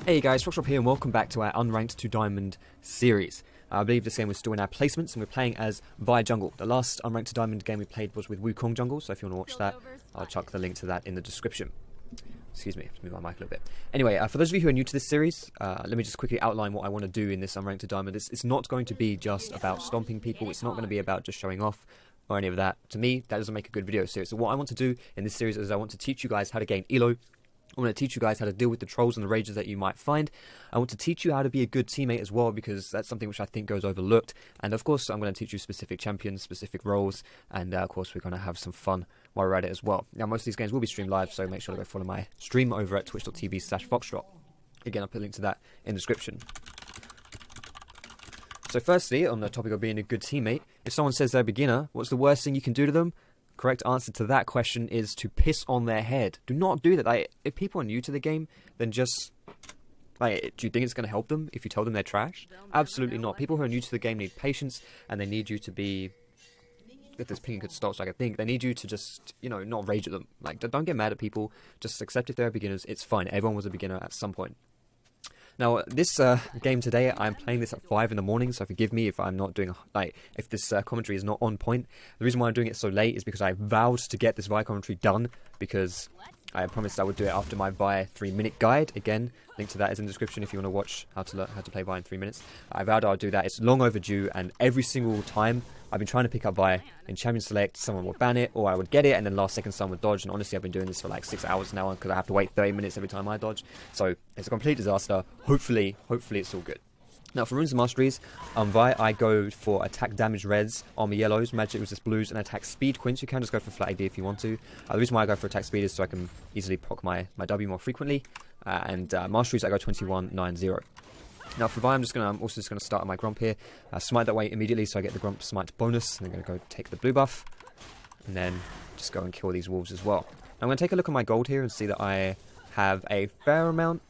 Hey guys, Rockshop here and welcome back to our Unranked to Diamond series. I believe this game was still in our placements and we're playing as Vi Jungle. The last Unranked to Diamond game we played was with Wukong Jungle, so if you want to watch that, I'll chuck the link to that in the description. Excuse me, move my mic a little bit. Anyway, for those of you who are new to this series, let me just quickly outline what I want to do in this Unranked to Diamond. It's not going to be just about stomping people, it's not going to be about just showing off or any of that. To me, that doesn't make a good video series. So what I want to do in this series is I want to teach you guys how to gain elo. I want to teach you guys how to deal with the trolls and the rages that you might find. I want to teach you how to be a good teammate as well, because that's something which I think goes overlooked. And of course, I'm going to teach you specific champions, specific roles, and of course, we're going to have some fun while we're at it as well. Now, most of these games will be streamed live, so make sure to go follow my stream over at twitch.tv/foxtrot. Again, I'll put a link to that in the description. So firstly, on the topic of being a good teammate, if someone says they're a beginner, what's the worst thing you can do to them? Correct answer to that question is to piss on their head. Do not do that. Like, if people are new to the game, then just... Like, do you think it's going to help them if you tell them they're trash? Absolutely not. People who are new to the game need patience, and they need you to be... If this ping could stop so I could think, they need you to just, you know, not rage at them. Like, don't get mad at people. Just accept if they're beginners. It's fine. Everyone was a beginner at some point. Now, this game today, I'm playing this at 5 in the morning, so forgive me if I'm not doing, like, if this commentary is not on point. The reason why I'm doing it so late is because I vowed to get this Vi commentary done, because I promised I would do it after my Vi 3-minute guide. Again, link to that is in the description if you want to watch how to play Vi in 3 minutes. I vowed I'd do that. It's long overdue, and every single time I've been trying to pick up Vi in Champion Select, someone would ban it, or I would get it, and then last second someone would dodge. And honestly, I've been doing this for like 6 hours now, because I have to wait 30 minutes every time I dodge. So it's a complete disaster. Hopefully it's all good. Now, for runes and masteries, Vi, I go for attack damage reds, armor yellows, magic resist blues, and attack speed quints. You can just go for flat AD if you want to. The reason why I go for attack speed is so I can easily proc my W more frequently. And masteries, I go 21-9-0. Now for Vi, I'm also just gonna start on my Grump here. Smite that way immediately so I get the Grump smite bonus. And I'm gonna go take the blue buff. And then just go and kill these wolves as well. Now, I'm gonna take a look at my gold here and see that I have a fair amount.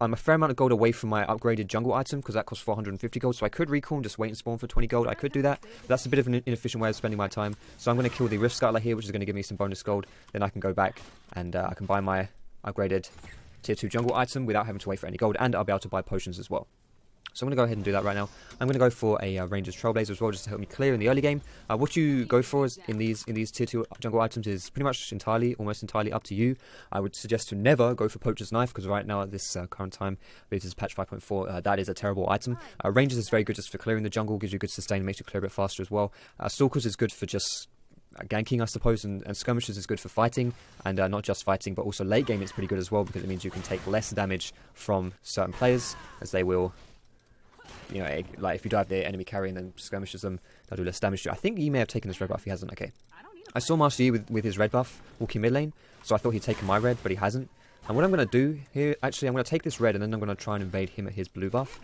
I'm a fair amount of gold away from my upgraded jungle item, because that costs 450 gold. So I could recall and just wait and spawn for 20 gold. I could do that. But that's a bit of an inefficient way of spending my time. So I'm going to kill the Rift Scuttler here, which is going to give me some bonus gold. Then I can go back and I can buy my upgraded tier 2 jungle item without having to wait for any gold. And I'll be able to buy potions as well. So I'm going to go ahead and do that right now. I'm going to go for a Ranger's Trailblazer as well, just to help me clear in the early game. What you go for is in these tier 2 jungle items is pretty much almost entirely up to you. I would suggest to never go for Poacher's Knife, because right now at this current time, I believe this is patch 5.4, that is a terrible item. Rangers is very good just for clearing the jungle, gives you good sustain, makes you clear a bit faster as well. Stalkers is good for just ganking, I suppose, and skirmishers is good for fighting, and not just fighting, but also late game it's pretty good as well, because it means you can take less damage from certain players, as they will... You know, like if you dive the enemy carry and then skirmishes them, they'll do less damage to you. I think he may have taken this red buff. He hasn't. Okay. I saw Master Yi with his red buff walking mid lane, so I thought he'd taken my red, but he hasn't. And what I'm going to do here, actually, I'm going to take this red and then I'm going to try and invade him at his blue buff.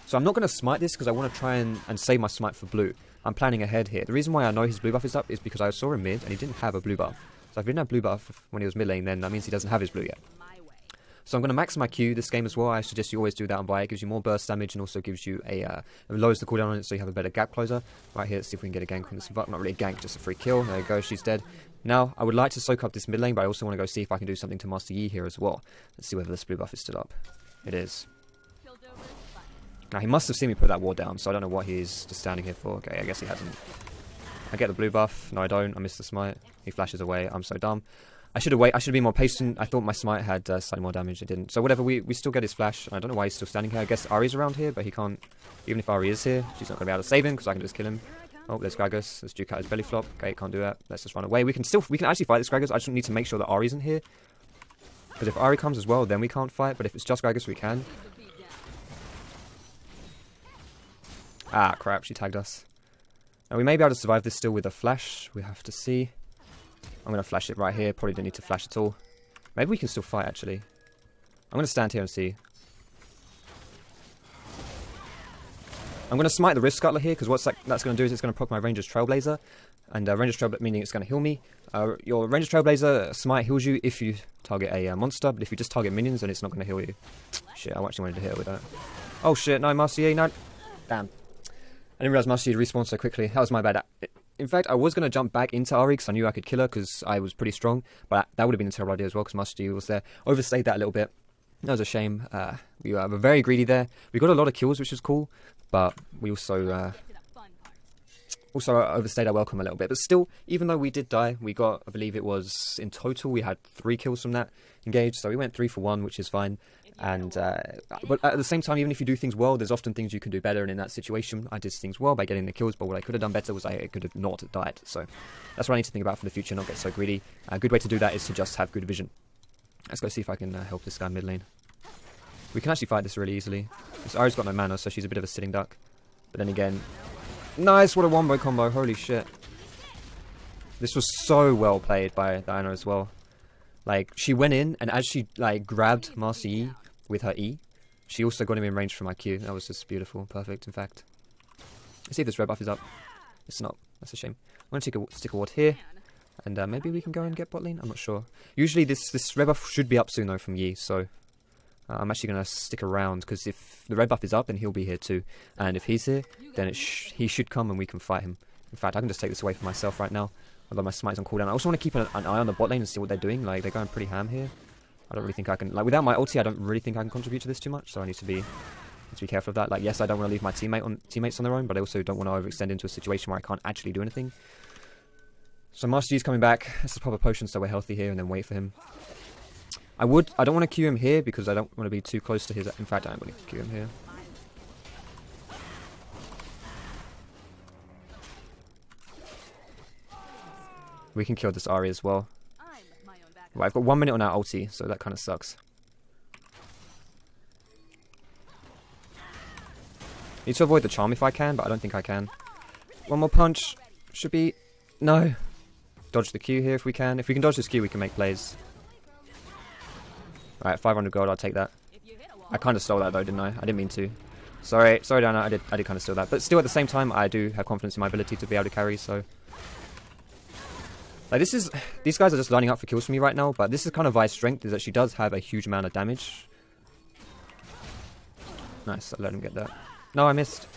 So I'm not going to smite this because I want to try and save my smite for blue. I'm planning ahead here. The reason why I know his blue buff is up is because I saw him mid and he didn't have a blue buff. So if he didn't have blue buff when he was mid lane, then that means he doesn't have his blue yet. So I'm going to max my Q this game as well. I suggest you always do that on Vi. It gives you more burst damage and also gives you it lowers the cooldown on it, so you have a better gap closer. Right here, let's see if we can get a gank on this. Not really a gank, just a free kill. There you go, she's dead. Now, I would like to soak up this mid lane, but I also want to go see if I can do something to Master Yi here as well. Let's see whether this blue buff is still up. It is. Now, he must have seen me put that ward down, so I don't know what he's just standing here for. Okay, I guess he hasn't. I get the blue buff. No, I don't. I missed the smite. He flashes away. I'm so dumb. I should have waited. I should have been more patient. I thought my smite had slightly more damage. It didn't. So whatever, we still get his flash. I don't know why he's still standing here. I guess Ari's around here, but he can't... Even if Ari is here, she's not going to be able to save him, because I can just kill him. Oh, there's Gragas. Let's duke out his belly flop. Okay, can't do that. Let's just run away. We can actually fight this Gragas. I just need to make sure that Ari isn't here. Because if Ari comes as well, then we can't fight. But if it's just Gragas, we can. Ah, crap. She tagged us. Now, we may be able to survive this still with a flash. We have to see. I'm going to flash it right here. Probably don't need to flash at all. Maybe we can still fight, actually. I'm going to stand here and see. I'm going to smite the Rift Scuttler here, because what that's going to do is it's going to proc my Ranger's Trailblazer. And Ranger's Trailblazer, meaning it's going to heal me. Your Ranger's Trailblazer smite heals you if you target a monster, but if you just target minions, then it's not going to heal you. Shit, I actually wanted to hit it with that. Oh shit, no, Master Yi, no. Damn. I didn't realise Master Yi respawned so quickly. That was my bad. In fact, I was going to jump back into Ari because I knew I could kill her because I was pretty strong. But that would have been a terrible idea as well because Master Yi was there. Overstayed that a little bit. That was a shame. We were very greedy there. We got a lot of kills, which was cool, but we also overstayed our welcome a little bit. But still, even though we did die, we got, I believe it was, in total, we had 3 kills from that engage. So we went 3 for 1, which is fine. And but at the same time, even if you do things well, there's often things you can do better. And in that situation, I did things well by getting the kills. But what I could have done better was I could have not died. So that's what I need to think about for the future, not get so greedy. A good way to do that is to just have good vision. Let's go see if I can help this guy mid lane. We can actually fight this really easily. This Ari's got no mana, so she's a bit of a sitting duck. But then again... Nice, what a wombo combo, holy shit. This was so well played by Diana as well. Like, she went in, and as she, like, grabbed Master Yi with her E, she also got him in range from my Q. That was just beautiful, perfect, in fact. Let's see if this red buff is up. It's not, that's a shame. I'm going to stick a ward here, and maybe we can go and get bot lane, I'm not sure. Usually this red buff should be up soon, though, from Yi, so... I'm actually going to stick around, because if the red buff is up, then he'll be here too. And if he's here, then he should come and we can fight him. In fact, I can just take this away from myself right now, although my smite's on cooldown. I also want to keep an eye on the bot lane and see what they're doing. Like, they're going pretty ham here. I don't really think I can... Like, without my ulti, I don't really think I can contribute to this too much, so I need to be careful of that. Like, yes, I don't want to leave my teammates on their own, but I also don't want to overextend into a situation where I can't actually do anything. So Master Yi's coming back. Let's just pop a potion so we're healthy here and then wait for him. I don't want to queue him here because I don't want to be too close to his... In fact, I am going to queue him here. We can kill this Ahri as well. Right, I've got 1 minute on our ulti, so that kind of sucks. Need to avoid the charm if I can, but I don't think I can. One more punch. Should be... No. Dodge the Q here if we can. If we can dodge this Q, we can make plays. Alright, 500 gold, I'll take that. I kind of stole that though, didn't I? I didn't mean to. Sorry Diana, I did kind of steal that. But still at the same time, I do have confidence in my ability to be able to carry, so... Like, these guys are just lining up for kills for me right now, but this is kind of Vi's strength, is that she does have a huge amount of damage. Nice, I let him get that. No, I missed.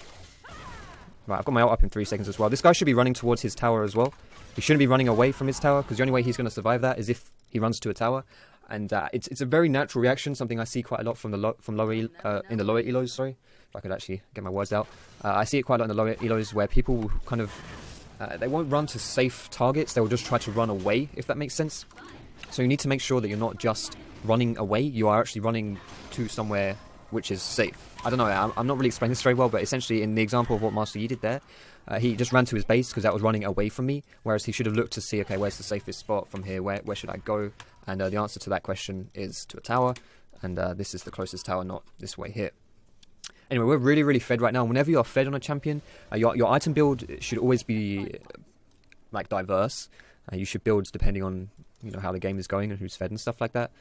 Right, I've got my ult up in 3 seconds as well. This guy should be running towards his tower as well. He shouldn't be running away from his tower, because the only way he's going to survive that is if he runs to a tower. And it's a very natural reaction, something I see quite a lot from in the lower elos. Sorry, if I could actually get my words out. I see it quite a lot in the lower elos where people will kind of they won't run to safe targets. They will just try to run away, if that makes sense. So you need to make sure that you're not just running away. You are actually running to somewhere which is safe. I don't know. I'm not really explaining this very well, but essentially in the example of what Master Yi did there, he just ran to his base because that was running away from me. Whereas he should have looked to see, okay, where's the safest spot from here? Where should I go? And the answer to that question is to a tower, and this is the closest tower, not this way here. Anyway, we're really, really fed right now. Whenever you're fed on a champion, your item build should always be like diverse. You should build depending on how the game is going and who's fed and stuff like that.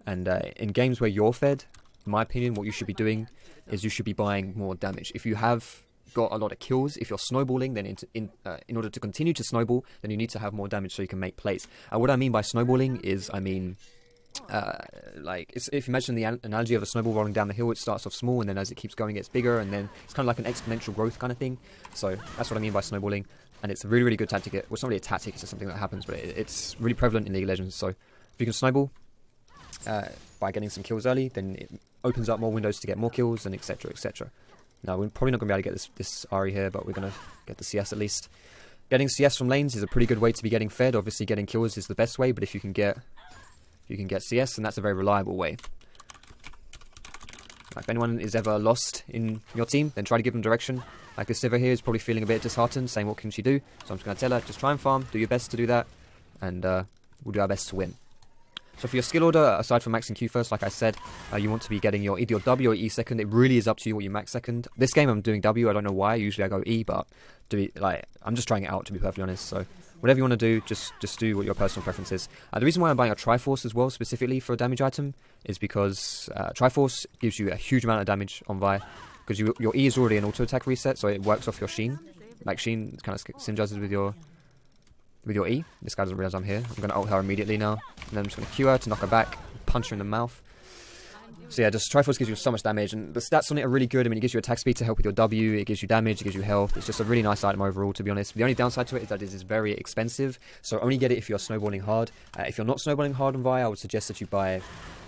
And in games where you're fed, in my opinion, what you should be doing is you should be buying more damage. If you have got a lot of kills, if you're snowballing, then in order to continue to snowball, then you need to have more damage so you can make plays. What I mean by snowballing is, like, if you imagine the analogy of a snowball rolling down the hill, it starts off small and then as it keeps going it gets bigger, and then it's kind of like an exponential growth kind of thing. So that's what I mean by snowballing, and it's a really, really good tactic. Well, it's not really a tactic, it's just something that happens, but it's really prevalent in League of Legends. So if you can snowball by getting some kills early, then it opens up more windows to get more kills, and etc, etc. Now, we're probably not going to be able to get this Ahri here, but we're going to get the CS at least. Getting CS from lanes is a pretty good way to be getting fed. Obviously, getting kills is the best way, but if you can get CS, then that's a very reliable way. If anyone is ever lost in your team, then try to give them direction. Like this Sivir here is probably feeling a bit disheartened, saying what can she do? So I'm just going to tell her, just try and farm, do your best to do that, and we'll do our best to win. So for your skill order, aside from maxing Q first, like I said, you want to be getting either your W or E second. It really is up to you what you max second. This game I'm doing W, I don't know why. Usually I go E, but I'm just trying it out, to be perfectly honest. So whatever you want to do, just do what your personal preference is. The reason why I'm buying a Triforce as well, specifically for a damage item, is because Triforce gives you a huge amount of damage on Vi. Because your E is already an auto attack reset, so it works off your Sheen. Like Sheen kind of synergizes with your E. This guy doesn't realize I'm here. I'm going to ult her immediately now. And then I'm just going to Q her to knock her back, punch her in the mouth. So yeah, just Triforce gives you so much damage, and the stats on it are really good. I mean, it gives you attack speed to help with your W, it gives you damage, it gives you health. It's just a really nice item overall, to be honest. The only downside to it is that it is very expensive, so only get it if you're snowballing hard. If you're not snowballing hard on Vi, I would suggest that you buy...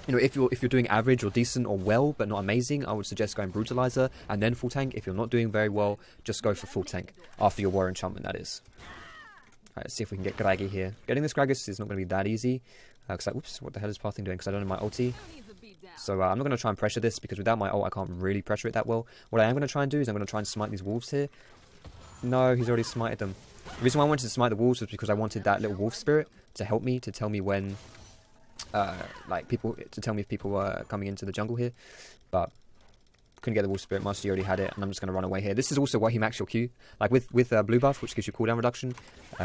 You know, if you're doing average or decent or well, but not amazing, I would suggest going Brutalizer and then full tank. If you're not doing very well, just go for full tank after your War Enchantment, that is. Alright, let's see if we can get Graggy here. Getting this Gragas is not going to be that easy. Because whoops, what the hell is Pathing doing? Because I don't have my ulti. So I'm not going to try and pressure this, because without my ult I can't really pressure it that well. What I am going to try and do is I'm going to try and smite these wolves here. No, he's already smited them. The reason why I wanted to smite the wolves was because I wanted that little wolf spirit to help me, to tell me when... to tell me if people were coming into the jungle here. But couldn't get the wolf spirit, Master already had it, and I'm just going to run away here. This is also why he maxed your Q. Like with blue buff, which gives you cooldown reduction,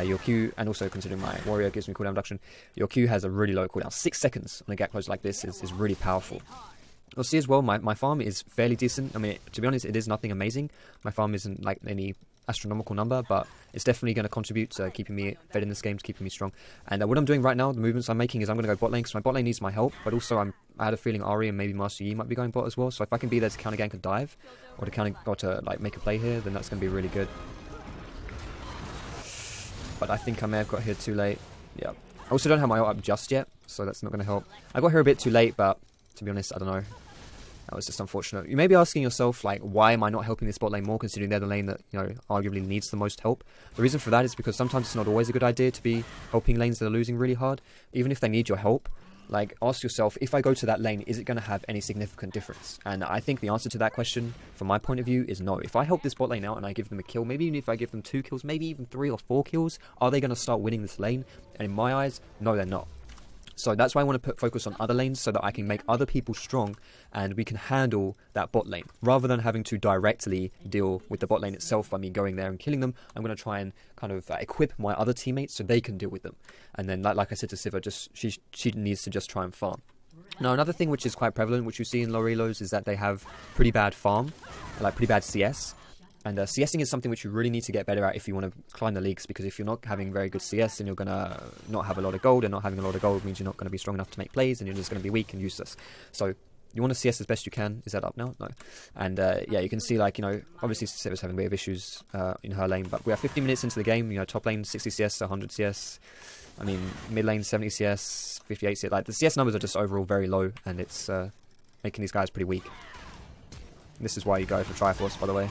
your Q, and also considering my warrior gives me cooldown reduction, your Q has a really low cooldown. 6 seconds on a gap close like this is really powerful. You'll see as well, my farm is fairly decent. I mean, to be honest, it is nothing amazing. My farm isn't like any astronomical number, but it's definitely going to contribute to keeping me fed in this game, to keeping me strong. And what I'm doing right now, the movements I'm making is I'm going to go bot lane, because my bot lane needs my help, but also I had a feeling Ari and maybe Master Yi might be going bot as well, so if I can be there to counter gank and dive, or to like make a play here, then that's going to be really good. But I think I may have got here too late. Yeah. I also don't have my ult up just yet, so that's not going to help. I got here a bit too late, but to be honest, I don't know. That was just unfortunate. You may be asking yourself, like, why am I not helping this bot lane more, considering they're the lane that, you know, arguably needs the most help? The reason for that is because sometimes it's not always a good idea to be helping lanes that are losing really hard. Even if they need your help, like, ask yourself, if I go to that lane, is it going to have any significant difference? And I think the answer to that question, from my point of view, is no. If I help this bot lane out and I give them a kill, maybe even if I give them 2 kills, maybe even 3 or 4 kills, are they going to start winning this lane? And in my eyes, no, they're not. So that's why I want to focus on other lanes, so that I can make other people strong and we can handle that bot lane. Rather than having to directly deal with the bot lane itself by me going there and killing them, I'm going to try and kind of equip my other teammates so they can deal with them. And then, like I said to Siva, she needs to just try and farm. Now, another thing which is quite prevalent, which you see in low relos, is that they have pretty bad farm, like pretty bad CS. And CSing is something which you really need to get better at if you want to climb the leagues, because if you're not having very good CS, then you're going to not have a lot of gold, and not having a lot of gold means you're not going to be strong enough to make plays, and you're just going to be weak and useless. So you want to CS as best you can. Is that up now? No. And yeah, you can see, like, you know, obviously Siva's having a bit of issues in her lane, but we are 50 minutes into the game. You know, top lane 60 CS, 100 CS. I mean, mid lane 70 CS, 58 CS. Like, the CS numbers are just overall very low, and it's making these guys pretty weak. This is why you go for Triforce, by the way.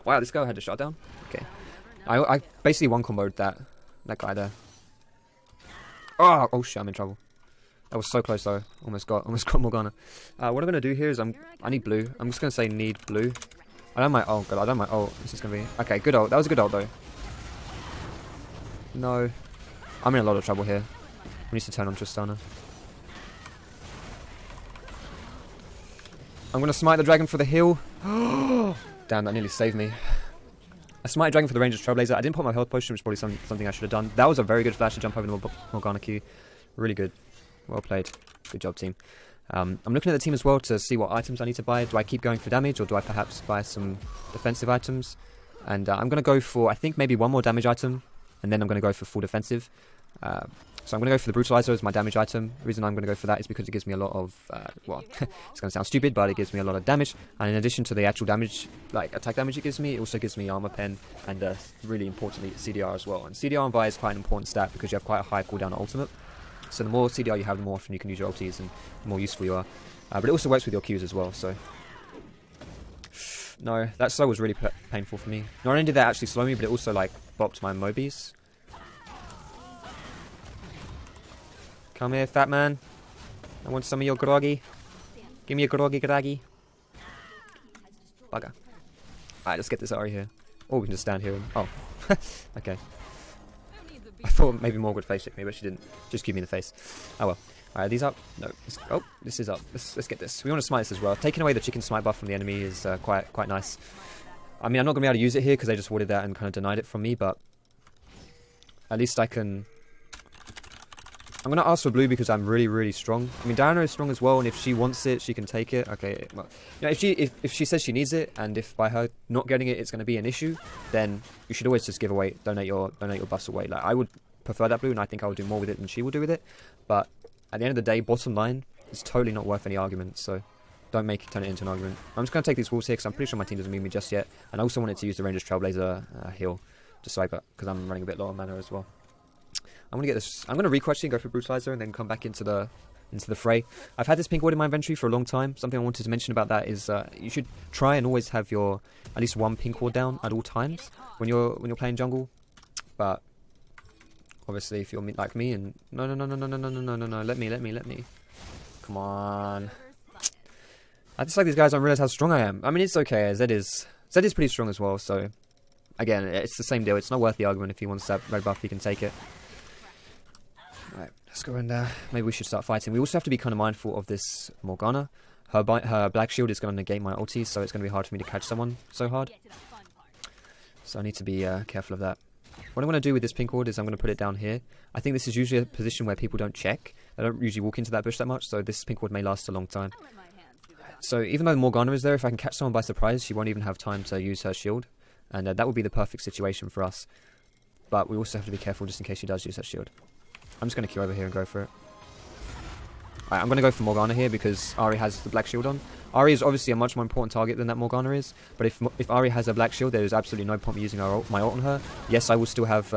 Wow, this guy had a shutdown. Okay, I basically one comboed that guy there. Oh shit, I'm in trouble. That was so close though. Almost got Morgana. What I'm gonna do here is I need blue. I'm just gonna say need blue. I don't my ult. God, I don't my ult. This is gonna be okay. Good ult. That was a good ult though. No, I'm in a lot of trouble here. We need to turn on Tristana. I'm gonna smite the dragon for the heal. Damn, that nearly saved me. I smited dragon for the Ranger's Trailblazer. I didn't put my health potion, which is probably something I should have done. That was a very good flash to jump over the Morgana Q. Really good. Well played. Good job, team. I'm looking at the team as well to see what items I need to buy. Do I keep going for damage, or do I perhaps buy some defensive items? And I'm going to go for, I think, maybe one more damage item, and then I'm going to go for full defensive. So I'm going to go for the Brutalizer as my damage item. The reason I'm going to go for that is because it gives me a lot of, well, it's going to sound stupid, but it gives me a lot of damage. And in addition to the actual damage, like attack damage it gives me, it also gives me armor pen and, really importantly, CDR as well. And CDR on Vi is quite an important stat because you have quite a high cooldown on ultimate. So the more CDR you have, the more often you can use your ultis and the more useful you are. But it also works with your Qs as well, so... No, that slow was really painful for me. Not only did that actually slow me, but it also, like, bopped my Mobies. Come here, fat man. I want some of your groggy. Give me a groggy. Bugger. Alright, let's get this Ari here. Or we can just stand here and... Oh. Okay. I thought maybe Morg would face check me, but she didn't. Just give me the face. Oh well. Alright, these up? No. Oh, this is up. Let's get this. We want to smite this as well. Taking away the chicken smite buff from the enemy is quite nice. I mean, I'm not going to be able to use it here because they just warded that and kind of denied it from me, but... At least I can... I'm going to ask for blue because I'm really strong. I mean, Diana is strong as well, and if she wants it, she can take it. Okay, well, you know, if she says she needs it, and if by her not getting it, it's going to be an issue, then you should always just give away, donate your buffs away. Like, I would prefer that blue, and I think I would do more with it than she will do with it. But at the end of the day, bottom line, It's totally not worth any argument, so don't turn it into an argument. I'm just going to take these walls here because I'm pretty sure my team doesn't need me just yet. And I also wanted to use the Ranger's Trailblazer heal just so because I'm running a bit low on mana as well. I'm going to get this. I'm going to re-question and go for Brutalizer and then come back into the fray. I've had this pink ward in my inventory for a long time. Something I wanted to mention about that is you should try and always have your at least one pink ward down at all times when you're playing jungle. But obviously, if you're like me and no, let me. Come on. I just like these guys don't realize how strong I am. I mean, it's okay. Zed is pretty strong as well. So again, it's the same deal. It's not worth the argument. If he wants that red buff, he can take it. Alright, let's go and maybe we should start fighting. We also have to be kind of mindful of this Morgana. Her black shield is going to negate my ulti, so it's going to be hard for me to catch someone so hard. So I need to be careful of that. What I'm going to do with this pink ward is I'm going to put it down here. I think this is usually a position where people don't check. They don't usually walk into that bush that much, so this pink ward may last a long time. So even though Morgana is there, if I can catch someone by surprise, she won't even have time to use her shield. And that would be the perfect situation for us. But we also have to be careful just in case she does use her shield. I'm just going to queue over here and go for it. Alright, I'm going to go for Morgana here because Ahri has the black shield on. Ahri is obviously a much more important target than that Morgana is. But if Ahri has a black shield, there is absolutely no point in using my ult on her. Yes, I will still have...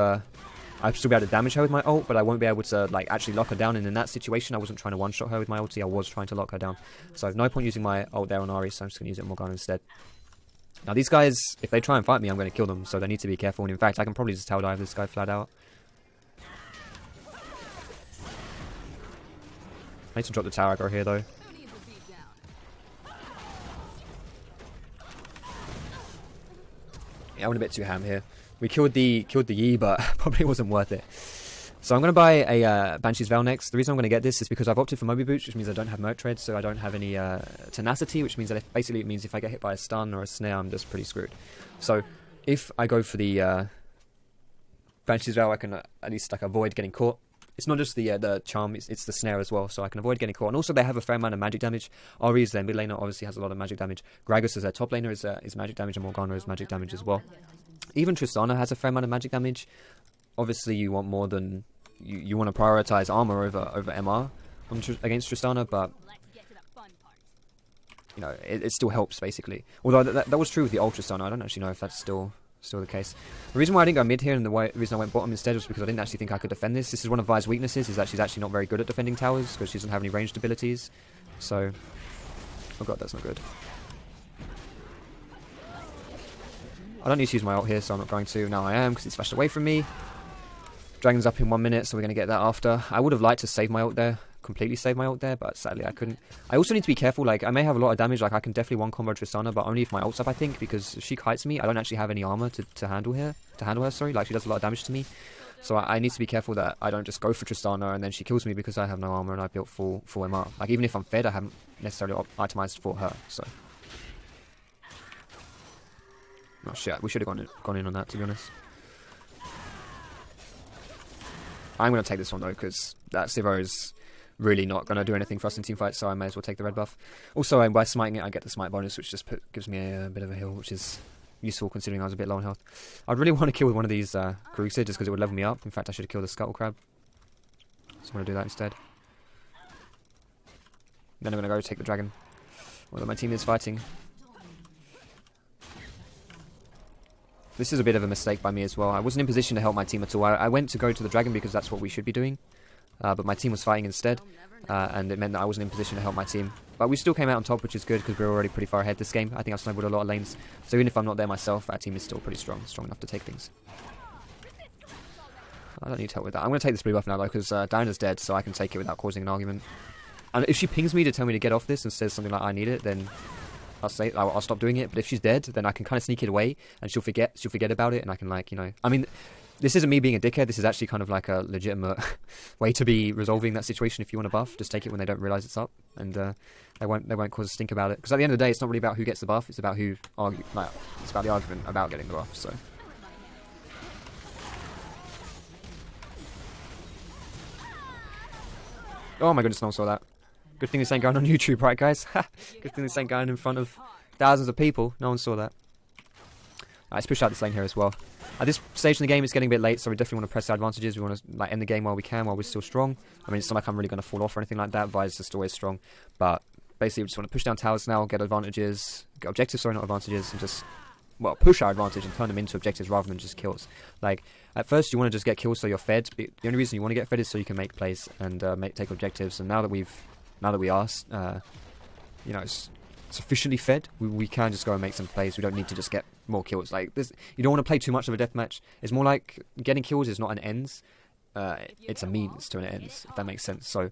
I'll still be able to damage her with my ult, but I won't be able to like actually lock her down. And in that situation, I wasn't trying to one-shot her with my ulti. I was trying to lock her down. So no point using my ult there on Ahri, so I'm just going to use it on Morgana instead. Now these guys, if they try and fight me, I'm going to kill them. So they need to be careful. And in fact, I can probably just tail dive this guy flat out. I need to drop the tower aggro here though. Yeah, I went a bit too ham here. We killed the Yi, but probably wasn't worth it. So I'm going to buy a Banshee's Veil next. The reason I'm going to get this is because I've opted for Moby Boots, which means I don't have Merc Tread, so I don't have any tenacity, which means that basically it means if I get hit by a stun or a snare, I'm just pretty screwed. So if I go for the Banshee's Veil, I can at least like avoid getting caught. It's not just the charm, it's the snare as well, so I can avoid getting caught. And also they have a fair amount of magic damage. Ahri is their mid laner, obviously has a lot of magic damage. Gragas is their top laner, is magic damage, and Morgana is magic damage as well. Even Tristana has a fair amount of magic damage. Obviously you want more than... You want to prioritize armor over MR against Tristana, but... You know, it still helps, basically. Although that was true with the Ultra Tristana, I don't actually know if that's still the case. The reason why I didn't go mid here and the reason I went bottom instead was because I didn't actually think I could defend this. This is one of Vi's weaknesses, is that she's actually not very good at defending towers because she doesn't have any ranged abilities. So, oh god, that's not good. I don't need to use my ult here, so I'm not going to. Now I am, because it's flashed away from me. Dragon's up in 1 minute, so we're going to get that after. I would have liked to save my ult there, completely save my ult there, but sadly I couldn't. I also need to be careful, like, I may have a lot of damage, like, I can definitely one-combo Tristana, but only if my ult's up, I think, because if she kites me, I don't actually have any armor to handle her, sorry, like, she does a lot of damage to me. So I need to be careful that I don't just go for Tristana and then she kills me because I have no armor and I built full MR. Like, even if I'm fed, I haven't necessarily itemized for her, so. Oh shit, we should have gone in on that, to be honest. I'm going to take this one though, because that Sivir is really not going to do anything for us in team fights, so I may as well take the red buff. Also, by smiting it, I get the smite bonus, which just gives me a bit of a heal, which is useful considering I was a bit low on health. I'd really want to kill with one of these Karuksa just because it would level me up. In fact, I should have killed the Scuttle Crab. So I'm going to do that instead. Then I'm going to go take the dragon. Although my team is fighting. This is a bit of a mistake by me as well. I wasn't in position to help my team at all. I went to go to the dragon because that's what we should be doing. But my team was fighting instead. And it meant that I wasn't in position to help my team. But we still came out on top, which is good because we were already pretty far ahead this game. I think I've snowballed a lot of lanes. So even if I'm not there myself, our team is still pretty strong. Strong enough to take things. I don't need help with that. I'm going to take this blue buff now though because Diana's dead, so I can take it without causing an argument. And if she pings me to tell me to get off this and says something like I need it, then I'll stop doing it. But if she's dead, then I can kind of sneak it away and she'll forget about it, and I can, like, you know, I mean, this isn't me being a dickhead. This is actually kind of like a legitimate way to be resolving that situation. If you want a buff, just take it when they don't realize it's up, and they won't cause a stink about it. Because at the end of the day, it's not really about who gets the buff. It's about it's about the argument about getting the buff. So. Oh my goodness, no one saw that. Good thing this ain't going on YouTube, right, guys? Good thing this ain't going in front of thousands of people. No one saw that. Let's push out this lane here as well. At this stage in the game, it's getting a bit late, so we definitely want to press our advantages. We want to like end the game while we can, while we're still strong. I mean, it's not like I'm really going to fall off or anything like that. Vi's just always strong. But basically, we just want to push down towers now, get advantages, get objectives, sorry, not advantages, and just, well, push our advantage and turn them into objectives rather than just kills. Like, at first, you want to just get kills so you're fed. But the only reason you want to get fed is so you can make plays and take objectives. And now that we are, you know, sufficiently fed, we can just go and make some plays. We don't need to just get more kills. Like this, you don't want to play too much of a deathmatch. It's more like getting kills is not an ends. It's a means to an ends, if that makes sense. So,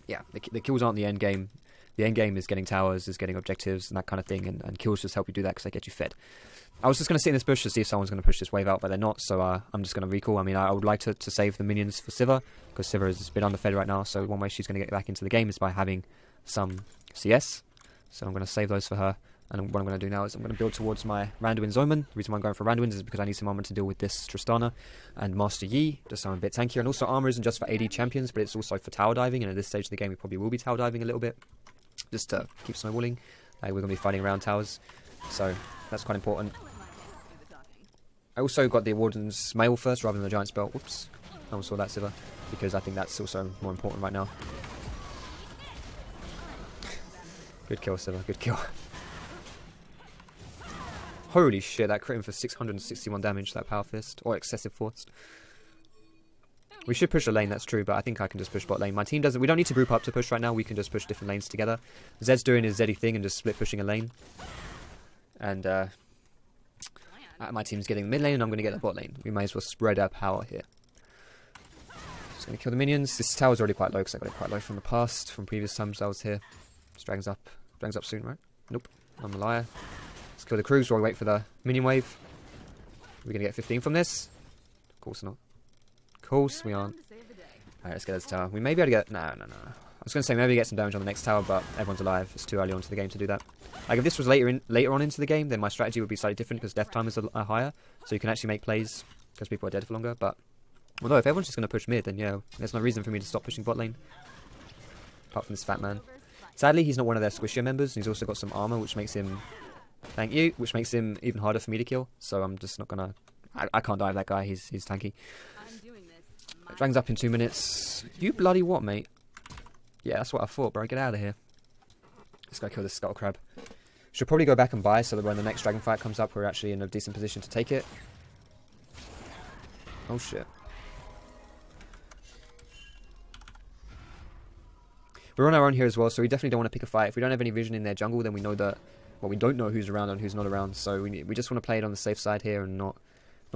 yeah, the kills aren't the end game. The end game is getting towers, is getting objectives, and that kind of thing. And kills just help you do that because they get you fed. I was just going to sit in this bush to see if someone's going to push this wave out, but they're not. So I'm just going to recall. I mean, I would like to save the minions for Sivir because Sivir is a bit underfed right now. So one way she's going to get back into the game is by having some CS. So I'm going to save those for her. And what I'm going to do now is I'm going to build towards my Randuin's Omen. The reason why I'm going for Randuin's is because I need some armor to deal with this Tristana and Master Yi, just so I'm a bit tankier. And also armor isn't just for AD champions, but it's also for tower diving. And at this stage of the game, we probably will be tower diving a little bit, just to keep snowballing. We're going to be fighting around towers, so that's quite important. I also got the Warden's Mail first rather than the Giant's Belt. Whoops. I also saw that, Sivir, because I think that's also more important right now. Good kill, Sivir. Good kill. Holy shit, that crit him for 661 damage, that Power Fist. Or Excessive Force. We should push a lane, that's true, but I think I can just push bot lane. My team doesn't... We don't need to group up to push right now. We can just push different lanes together. Zed's doing his Zeddy thing and just split pushing a lane. And, my team's getting the mid lane and I'm going to get the bot lane. We may as well spread our power here. Just going to kill the minions. This tower's already quite low because I got it quite low from the past, from previous times I was here. This dragon's up. Dragon's up soon, right? Nope. I'm a liar. Let's kill the crews while we wait for the minion wave. We're going to get 15 from this? Of course not. Of course we aren't. Alright, let's get this tower. We may be able to get... No. I was going to say maybe get some damage on the next tower, but everyone's alive. It's too early on to the game to do that. Like, if this was later on into the game, then my strategy would be slightly different because death timers are higher, so you can actually make plays because people are dead for longer. But although if everyone's just going to push mid, then yeah, there's no reason for me to stop pushing bot lane. Apart from this fat man. Sadly, he's not one of their squishier members, and he's also got some armor, which makes him... Thank you. Which makes him even harder for me to kill. So I'm just not gonna... I can't dive that guy. He's tanky. Dragon's up in 2 minutes. You bloody what, mate? Yeah, that's what I thought, bro. Get out of here. Let's go kill this Scuttle Crab. Should probably go back and buy so that when the next dragon fight comes up, we're actually in a decent position to take it. Oh shit. We're on our own here as well, so we definitely don't want to pick a fight. If we don't have any vision in their jungle, then we know that... Well, we don't know who's around and who's not around, so we just want to play it on the safe side here and not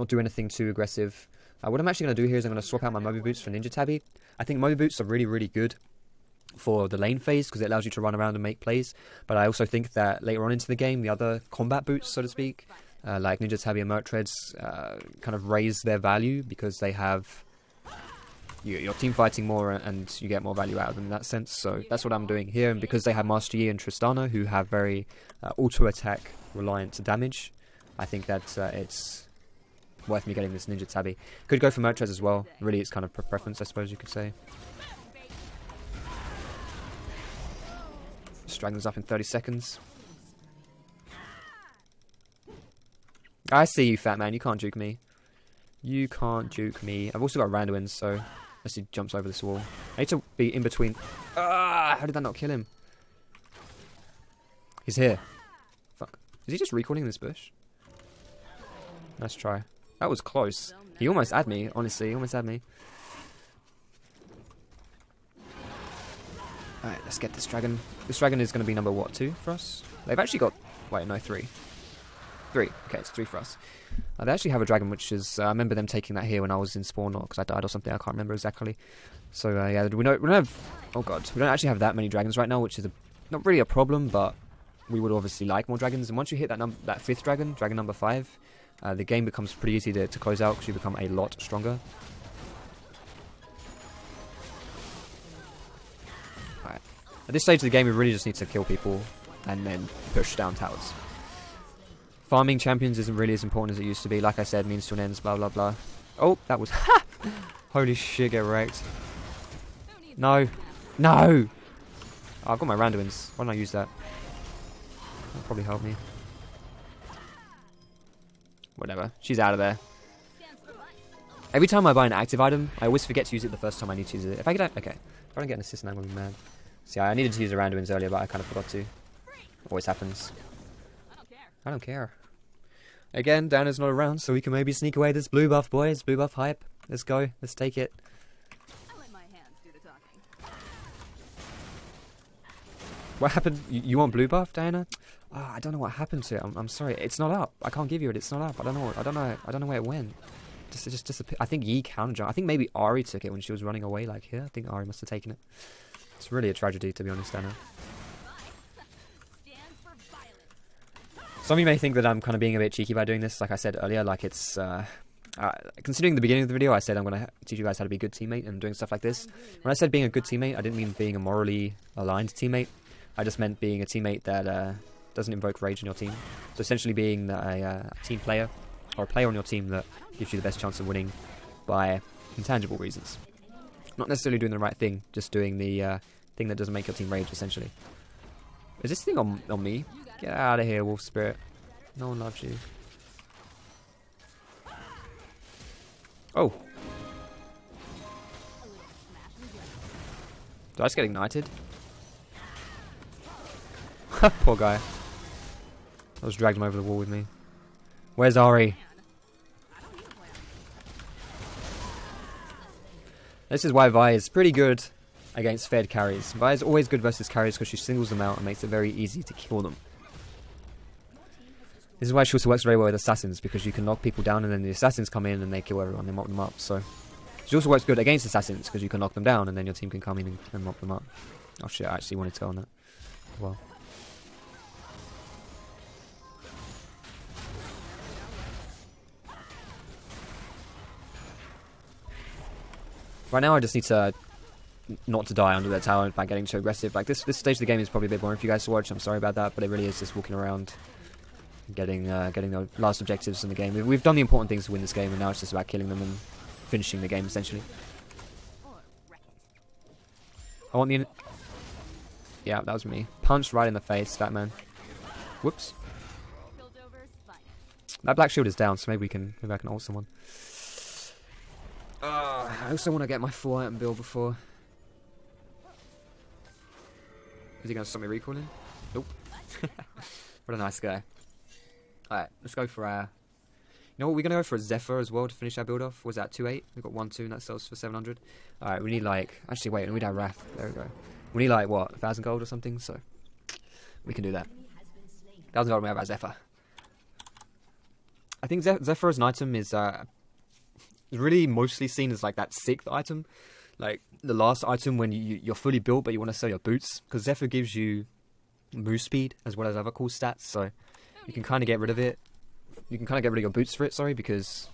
do anything too aggressive. What I'm actually going to do here is I'm going to swap out my Moby Boots for Ninja Tabby. I think Moby Boots are really, really good for the lane phase because it allows you to run around and make plays. But I also think that later on into the game, the other combat boots, so to speak, like Ninja Tabby and Merc Treads, kind of raise their value because they have... You're team fighting more and you get more value out of them in that sense. So that's what I'm doing here. And because they have Master Yi and Tristana, who have very auto-attack reliant damage, I think that it's worth me getting this Ninja Tabby. Could go for Merc Treads as well. Really, it's kind of preference, I suppose you could say. This dragon's up in 30 seconds. I see you, fat man. You can't juke me. You can't juke me. I've also got Randuin, so... Unless he jumps over this wall. I need to be in between. Ah! How did that not kill him? He's here. Fuck. Is he just recalling this bush? Nice try. That was close. He almost had me, honestly. He almost had me. Alright, let's get this dragon. This dragon is going to be number, what, 2 for us? They've actually got... Wait, no, 3. 3. Okay, it's 3 for us. They actually have a dragon, which is... I remember them taking that here when I was in spawn, or because I died or something. I can't remember exactly. So, yeah, we don't have... Oh, God. We don't actually have that many dragons right now, which is not really a problem, but we would obviously like more dragons. And once you hit that 5th dragon, dragon number 5, the game becomes pretty easy to close out because you become a lot stronger. Alright. At this stage of the game, we really just need to kill people and then push down towers. Farming champions isn't really as important as it used to be. Like I said, means to an end, blah, blah, blah. Oh, that was... Ha! Holy shit, get wrecked. No. No! Oh, I've got my Randuins. Why don't I use that? That'll probably help me. Whatever. She's out of there. Every time I buy an active item, I always forget to use it the first time I need to use it. If I get okay, if I don't get an assist, then I'm gonna be mad. See, I needed to use a Randuin's earlier, but I kind of forgot to. Always happens. I don't care. Again, Diana's not around, so we can maybe sneak away this blue buff, boys. Blue buff hype. Let's go. Let's take it. What happened? You want blue buff, Diana? Oh, I don't know what happened to it. I'm sorry. It's not up. I can't give you it. It's not up. I don't know where it went. It just disappeared. I think Yi counter. I think maybe Ari took it when she was running away. Like here, I think Ari must have taken it. It's really a tragedy, to be honest, Diana. Some of you may think that I'm kind of being a bit cheeky by doing this. Like I said earlier, like it's considering the beginning of the video, I said I'm going to teach you guys how to be a good teammate and doing stuff like this. When I said being a good teammate, I didn't mean being a morally aligned teammate. I just meant being a teammate that doesn't invoke rage in your team. So essentially being a team player, or a player on your team that gives you the best chance of winning by intangible reasons. Not necessarily doing the right thing, just doing the thing that doesn't make your team rage, essentially. Is this thing on me? Get out of here, Wolf Spirit. No one loves you. Oh. Did I just get ignited? Poor guy. I was dragged him over the wall with me. Where's Ari? This is why Vi is pretty good against fed carries. Vi is always good versus carries because she singles them out and makes it very easy to kill them. This is why she also works very well with assassins, because you can knock people down and then the assassins come in and they kill everyone, they mop them up. So she also works good against assassins because you can knock them down and then your team can come in and mop them up. Oh shit, I actually wanted to go on that. Well. Right now I just need to not to die under their tower by getting too aggressive. Like this stage of the game is probably a bit boring for you guys to watch. I'm sorry about that, but it really is just walking around, getting the last objectives in the game. We've done the important things to win this game, and now it's just about killing them and finishing the game essentially. I want the yeah, that was me. Punched right in the face, that man. Whoops. That black shield is down, so maybe I can ult someone. I also want to get my full item build before. Is he going to stop me recalling? Nope. What a nice guy. Alright, let's go for you know what, we're going to go for a Zephyr as well to finish our build off. Was that 2-8? We've got 1-2 and that sells for 700. Alright, we need like, actually wait, we need our Wrath. There we go. We need like, what, 1,000 gold or something? So, we can do that. 1,000 gold, we have our Zephyr. I think Zephyr as an item is really mostly seen as like that 6th item, like the last item when you're fully built but you want to sell your boots, because Zephyr gives you move speed as well as other cool stats, so you can kind of get rid of it. You can kind of get rid of your boots for it, sorry, because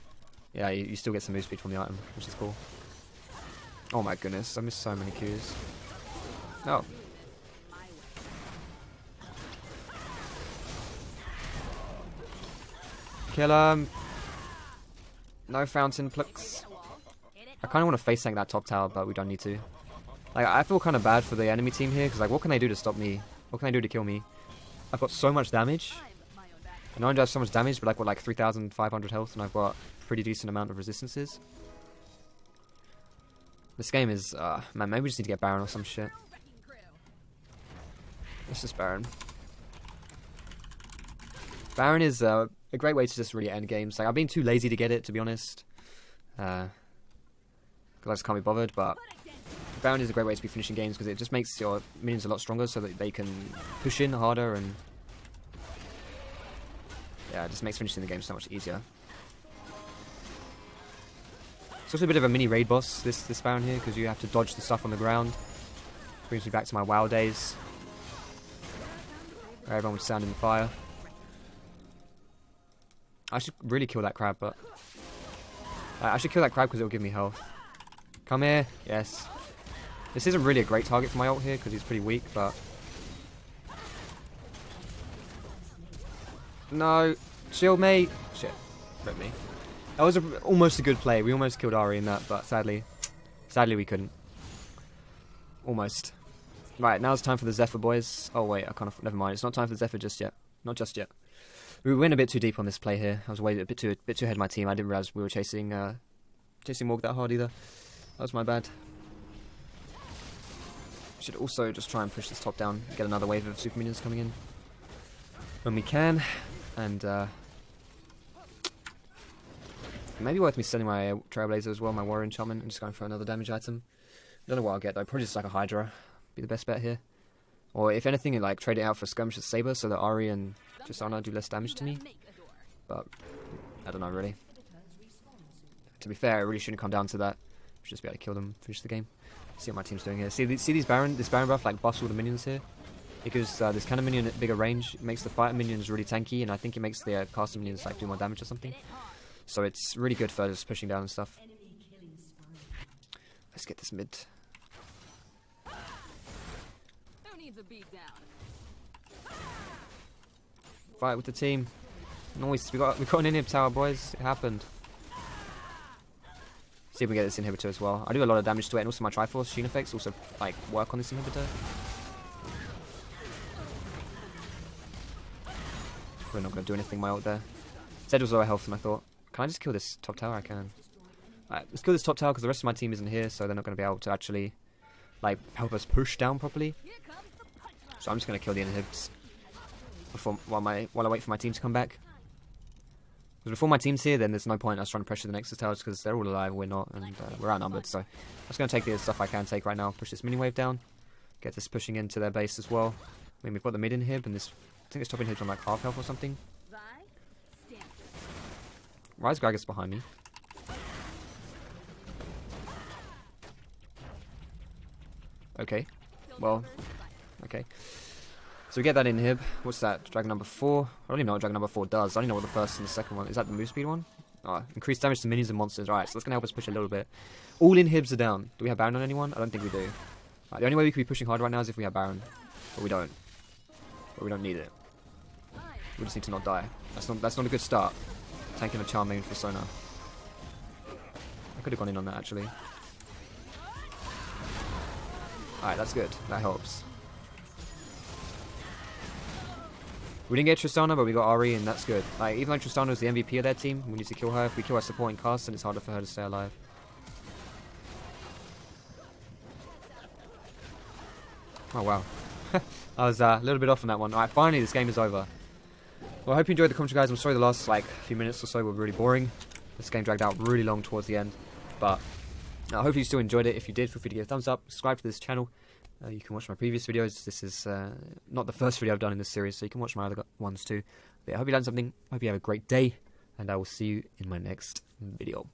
yeah, you still get some move speed from the item, which is cool. Oh my goodness, I missed so many Qs. Oh. Kill him. No fountain plucks. I kind of want to face tank that top tower, but we don't need to. Like, I feel kind of bad for the enemy team here, because like, what can they do to stop me? What can they do to kill me? I've got so much damage. I not only do I have so much damage, but I've got like 3,500 health, and I've got a pretty decent amount of resistances. This game is, man, maybe we just need to get Baron or some shit. Let's just Baron. Baron is a great way to just really end games. Like, I've been too lazy to get it, to be honest. Because I just can't be bothered, but Baron is a great way to be finishing games because it just makes your minions a lot stronger so that they can push in harder, and yeah, it just makes finishing the game so much easier. It's also a bit of a mini raid boss, this Baron here, because you have to dodge the stuff on the ground. Brings me back to my WoW days, where everyone was sounding the fire. I should really kill that crab, but I should kill that crab because it will give me health. Come here. Yes. This isn't really a great target for my ult here because he's pretty weak, but no. Shield me. Shit. Rip me. That was almost a good play. We almost killed Ari in that, but sadly we couldn't. Almost. Right, now it's time for the Zephyr, boys. Oh wait, I kind of never mind. It's not time for the Zephyr just yet. Not just yet. We went a bit too deep on this play here. I was way a bit too ahead of my team. I didn't realize we were chasing Morg that hard either. That was my bad. Should also just try and push this top down, get another wave of super minions coming in when we can, and maybe worth me selling my Trailblazer as well, my Warrior Enchantment, and just going for another damage item. Don't know what I'll get though. Probably just like a Hydra, be the best bet here. Or if anything, like trade it out for Skirmish at Saber so that Ari and Tristana do less damage to me. But I don't know really. To be fair, it really shouldn't come down to that. Should just be able to kill them, finish the game. See what my team's doing here. See this Baron buff like buffs all the minions here. It gives this kind of minion at bigger range. It makes the fighter minions really tanky, and I think it makes the caster minions like do more damage or something. So it's really good for just pushing down and stuff. Let's get this mid. Fight with the team. Nice. We got an inhib tower, boys. It happened. See if we get this inhibitor as well. I do a lot of damage to it, and also my Triforce Sheen effects also like work on this inhibitor. We're not going to do anything my ult there. Zed was lower health than I thought. Can I just kill this top tower? I can. Alright, let's kill this top tower because the rest of my team isn't here, so they're not going to be able to actually like help us push down properly. So I'm just going to kill the inhibs while I wait for my team to come back. Because before my team's here, then there's no point us trying to pressure the Nexus towers because they're all alive, we're not, and we're outnumbered. So I'm just going to take the stuff I can take right now, push this mini wave down, get this pushing into their base as well. I mean, we've got the mid inhib, and this, I think this top inhib's on like half health or something. Rise Gragas behind me. Okay, well, okay. So we get that inhib. What's that? Dragon number 4? I don't even know what Dragon number 4 does. I don't even know what the first and the second one is. That the move speed one? Oh, increased damage to minions and monsters. Alright, so that's gonna help us push a little bit. All inhibs are down. Do we have Baron on anyone? I don't think we do. Right, the only way we could be pushing hard right now is if we have Baron. But we don't. But we don't need it. We just need to not die. That's not a good start. Tanking a Charming for Sona. I could have gone in on that actually. Alright, that's good. That helps. We didn't get Tristana, but we got Ari, and that's good. Like, even though Tristana was the MVP of their team, we need to kill her. If we kill our supporting cast, then it's harder for her to stay alive. Oh, wow. I was a little bit off on that one. Alright, finally, this game is over. Well, I hope you enjoyed the commentary, guys. I'm sorry the last, like, few minutes or so were really boring. This game dragged out really long towards the end. But I hope you still enjoyed it. If you did, feel free to give a thumbs up, subscribe to this channel. You can watch my previous videos. This is not the first video I've done in this series, so you can watch my other ones too. But yeah, I hope you learned something. I hope you have a great day, and I will see you in my next video.